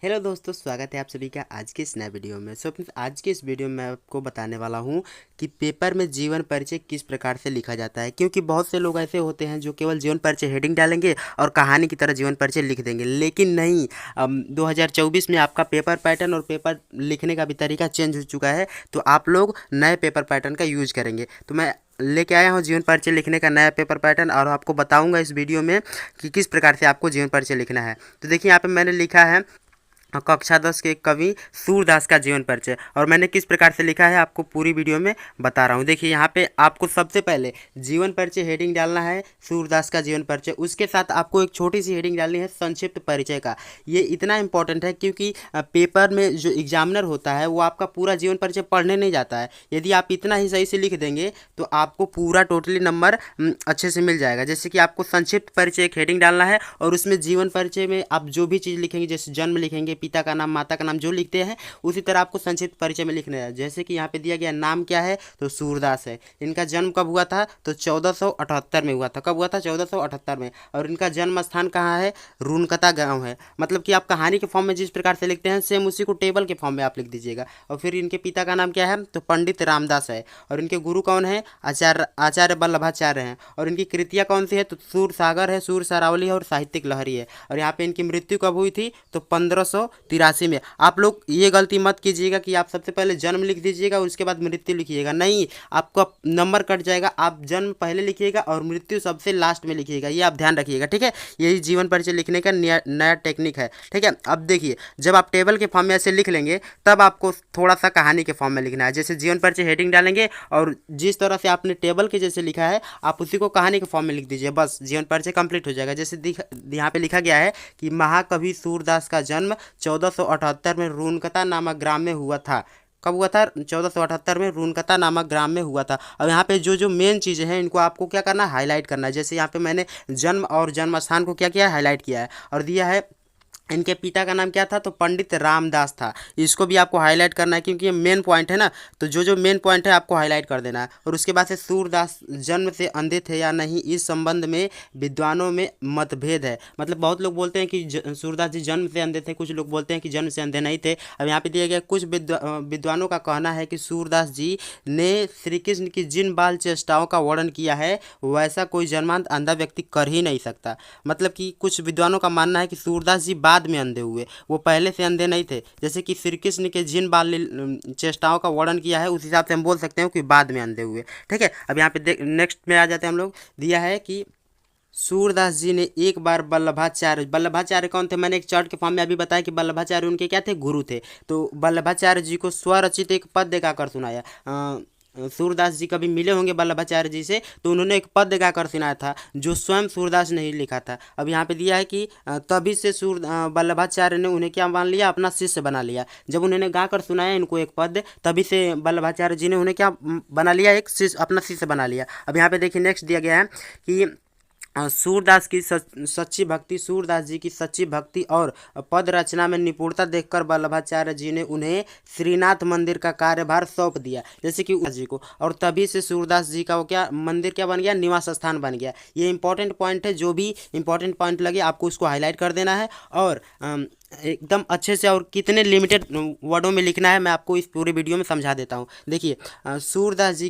Hello दोस्तों, स्वागत है आप सभी का आज के इस नए वीडियो में। फ्रेंड्स, आज के इस वीडियो में मैं आपको बताने वाला हूं कि पेपर में जीवन परिचय किस प्रकार से लिखा जाता है। क्योंकि बहुत से लोग ऐसे होते हैं जो केवल जीवन परिचय हेडिंग डालेंगे और कहानी की तरह जीवन परिचय लिख देंगे, लेकिन नहीं। 2024 में आपका पेपर पैटर्न और पेपर लिखने का भी तरीका चेंज हो चुका है, तो आप लोग नए पेपर पैटर्न का यूज करेंगे। तो मैं लेके आया हूँ जीवन परिचय लिखने का नया पेपर पैटर्न और आपको बताऊंगा इस वीडियो में कि किस प्रकार से आपको जीवन परिचय लिखना है। तो देखिए, यहाँ पे मैंने लिखा है कक्षा 10 के कवि सूरदास का जीवन परिचय, और मैंने किस प्रकार से लिखा है आपको पूरी वीडियो में बता रहा हूँ। देखिए, यहाँ पे आपको सबसे पहले जीवन परिचय हेडिंग डालना है, सूरदास का जीवन परिचय। उसके साथ आपको एक छोटी सी हेडिंग डालनी है, संक्षिप्त परिचय का। ये इतना इंपॉर्टेंट है क्योंकि पेपर में जो एग्जामिनर होता है वो आपका पूरा जीवन परिचय पढ़ने नहीं जाता है। यदि आप इतना ही सही से लिख देंगे तो आपको पूरा टोटली नंबर अच्छे से मिल जाएगा। जैसे कि आपको संक्षिप्त परिचय एक हेडिंग डालना है और उसमें जीवन परिचय में आप जो भी चीज़ लिखेंगे, जैसे जन्म लिखेंगे, पिता का नाम, माता का नाम, जो लिखते हैं उसी तरह आपको संक्षिप्त परिचय में लिखना है। जैसे कि यहाँ पे दिया गया नाम क्या है, तो सूरदास है। इनका जन्म कब हुआ था, तो 1478 में हुआ था। कब हुआ था, 1478 में। और इनका जन्म स्थान कहाँ है, रूनकता गांव है। मतलब कि आप कहानी के फॉर्म में जिस प्रकार से लिखते हैं सेम उसी को टेबल के फॉर्म में आप लिख दीजिएगा। और फिर इनके पिता का नाम क्या है, तो पंडित रामदास है। और इनके गुरु कौन है, आचार्य वल्लभाचार्य हैं। और इनकी कृतियाँ कौन सी है, तो सूर सागर है, सूर सरावली है और साहित्यिक लहरी है। और यहाँ पे इनकी मृत्यु कब हुई थी, तो 1583 में। आप लोग ये गलती मत कीजिएगा कि आप सबसे पहले जन्म लिख दीजिएगा और उसके बाद मृत्यु लिखिएगा। नहीं, आपका नंबर कट जाएगा। आप जन्म पहले लिखिएगा और मृत्यु सबसे लास्ट में लिखिएगा, ये आप ध्यान रखिएगा, ठीक है। यही जीवन परिचय लिखने का नया टेक्निक है, ठीक है। अब देखिए, जब आप टेबल के फॉर्म में ऐसे लिख लेंगे तब आपको थोड़ा सा कहानी के फॉर्म में लिखना है। जैसे जीवन परिचय हेडिंग डालेंगे और जिस तरह से आपने टेबल के जैसे लिखा है आप उसी को कहानी के फॉर्म में लिख दीजिए, बस जीवन परिचय कंप्लीट हो जाएगा। जैसे यहाँ पे लिखा गया है कि महाकवि सूरदास का जन्म 1478 में रूनकता नामक ग्राम में हुआ था। कब हुआ था, 1478 में रूनकता नामक ग्राम में हुआ था। अब यहाँ पे जो जो मेन चीज़ें हैं इनको आपको क्या करना है, हाईलाइट करना है। जैसे यहाँ पे मैंने जन्म और जन्म स्थान को क्या किया है, हाईलाइट किया है। और दिया है इनके पिता का नाम क्या था, तो पंडित रामदास था। इसको भी आपको हाईलाइट करना है क्योंकि ये मेन पॉइंट है ना। तो जो जो मेन पॉइंट है आपको हाईलाइट कर देना है। और उसके बाद से सूरदास जन्म से अंधे थे या नहीं, इस संबंध में विद्वानों में मतभेद है। मतलब बहुत लोग बोलते हैं कि सूरदास जी जन्म से अंधे थे, कुछ लोग बोलते हैं कि जन्म से अंधे नहीं थे। अब यहाँ पे दिया गया कुछ विद्वानों का कहना है कि सूरदास जी ने श्री कृष्ण की जिन बाल चेष्टाओं का वर्णन किया है वैसा कोई जन्मांत अंधा व्यक्ति कर ही नहीं सकता। मतलब कि कुछ विद्वानों का मानना है कि सूरदास जी बाद में अंधे हुए, वो पहले से अंधे नहीं थे। जैसे कि श्री कृष्ण के जिन बाल चेष्टाओं का वर्णन किया है उस हिसाब से हम बोल सकते हैं कि बाद में अंधे हुए, ठीक है। अब यहाँ पे नेक्स्ट में आ जाते हैं हम लोग। दिया है कि सूरदास जी ने एक बार वल्लभाचार्य कौन थे, मैंने एक चार्ट के फॉर्म में अभी बताया कि वल्लभाचार्य उनके क्या थे, गुरु थे। तो वल्लभाचार्य जी को स्वरचित एक पद्य गाकर सुनाया। सूरदास जी कभी मिले होंगे वल्लभाचार्य जी से, तो उन्होंने एक पद्य गाकर सुनाया था जो स्वयं सूरदास ने ही लिखा था। अब यहाँ पे दिया है कि तभी से वल्लभाचार्य ने उन्हें क्या मान लिया, अपना शिष्य बना लिया। जब उन्होंने गाकर सुनाया इनको एक पद्य, तभी से वल्लभाचार्य जी ने उन्हें क्या बना लिया, एक शिष्य, अपना शिष्य बना लिया। अब यहाँ पे देखिए नेक्स्ट दिया गया है कि सूरदास की सच्ची भक्ति, सूरदास जी की सच्ची भक्ति और पद रचना में निपुणता देखकर वल्लभाचार्य जी ने उन्हें श्रीनाथ मंदिर का कार्यभार सौंप दिया, जैसे कि जी को। और तभी से सूरदास जी का वो क्या मंदिर क्या बन गया, निवास स्थान बन गया। ये इंपॉर्टेंट पॉइंट है, जो भी इंपॉर्टेंट पॉइंट लगे आपको उसको हाईलाइट कर देना है और एकदम अच्छे से और कितने लिमिटेड वर्डों में लिखना है मैं आपको इस पूरे वीडियो में समझा देता हूँ। देखिए, सूरदास जी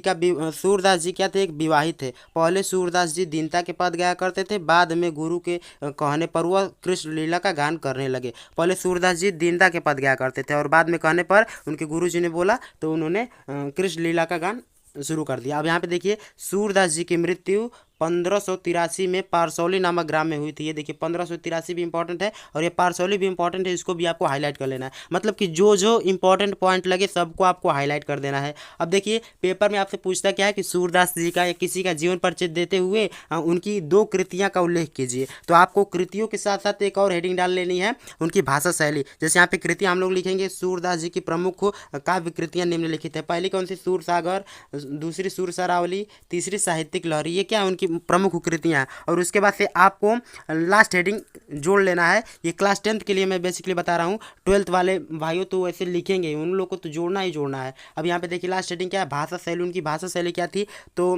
क्या थे, एक विवाहित थे। पहले सूरदास जी दीनता के पद गाया करते थे, बाद में गुरु के कहने पर वह कृष्ण लीला का गान करने लगे। पहले सूरदास जी दीनता के पद गाया करते थे और बाद में कहने पर उनके गुरु जी ने बोला तो उन्होंने कृष्ण लीला का गान शुरू कर दिया। अब यहाँ पे देखिए, सूरदास जी की मृत्यु 1583 में पारसौली नामक ग्राम में हुई थी। ये देखिए 1583 भी इंपॉर्टेंट है और ये पारसौली भी इंपॉर्टेंट है, इसको भी आपको हाईलाइट कर लेना है। मतलब कि जो जो इंपॉर्टेंट पॉइंट लगे सबको आपको हाईलाइट कर देना है। अब देखिए, पेपर में आपसे पूछता क्या है कि सूरदास जी का या किसी का जीवन परिचय देते हुए उनकी 2 कृतियाँ का उल्लेख कीजिए। तो आपको कृतियों के साथ साथ एक और हेडिंग डाल लेनी है, उनकी भाषा शैली। जैसे यहाँ पे कृतियाँ हम लोग लिखेंगे, सूरदास जी की प्रमुख काव्य कृतियाँ निम्नलिखित है। पहली कौन सी, सूर सागर, दूसरी सूर सरावली, तीसरी साहित्यिक लहरी। ये क्या उनकी प्रमुख कृतियाँ हैं। और उसके बाद से आपको लास्ट हेडिंग जोड़ लेना है। ये क्लास 10th के लिए मैं बेसिकली बता रहा हूँ, 12th वाले भाइयों तो ऐसे लिखेंगे, उन लोगों को तो जोड़ना ही जोड़ना है। अब यहाँ पे देखिए लास्ट हेडिंग क्या है, भाषा शैली। उनकी भाषा शैली क्या थी, तो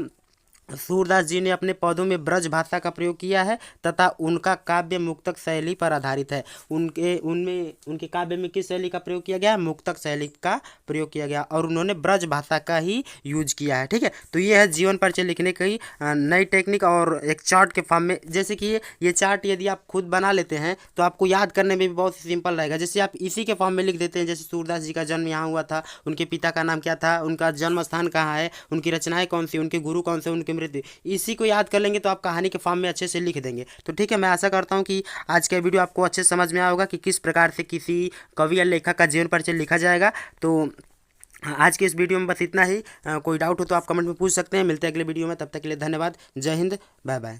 सूरदास जी ने अपने पौधों में ब्रज भाषा का प्रयोग किया है तथा उनका काव्य मुक्तक शैली पर आधारित है। उनके काव्य में किस शैली का प्रयोग किया गया? मुक्तक शैली का प्रयोग किया गया और उन्होंने ब्रज भाषा का ही यूज किया है। ठीक है, तो ये है जीवन परिचय लिखने की नई टेक्निक और एक चार्ट के फॉर्म में। जैसे कि ये चार्ट यदि आप खुद बना लेते हैं तो आपको याद करने में भी बहुत सिंपल रहेगा। जैसे आप इसी के फॉर्म में लिख देते हैं, जैसे सूरदास जी का जन्म यहाँ हुआ था, उनके पिता का नाम क्या था, उनका जन्म स्थान कहाँ है, उनकी रचनाएं कौन सी, उनके गुरु कौन से, उनकी मृत्यु, इसी को याद कर लेंगे तो आप कहानी के फॉर्म में अच्छे से लिख देंगे। तो ठीक है, मैं आशा करता हूँ कि आज का वीडियो आपको अच्छे से समझ में आया होगा कि किस प्रकार से किसी कवि या लेखक का जीवन परिचय लिखा जाएगा। तो आज के इस वीडियो में बस इतना ही। कोई डाउट हो तो आप कमेंट में पूछ सकते हैं। मिलते हैं अगले वीडियो में, तब तक के लिए धन्यवाद। जय हिंद, बाय बाय।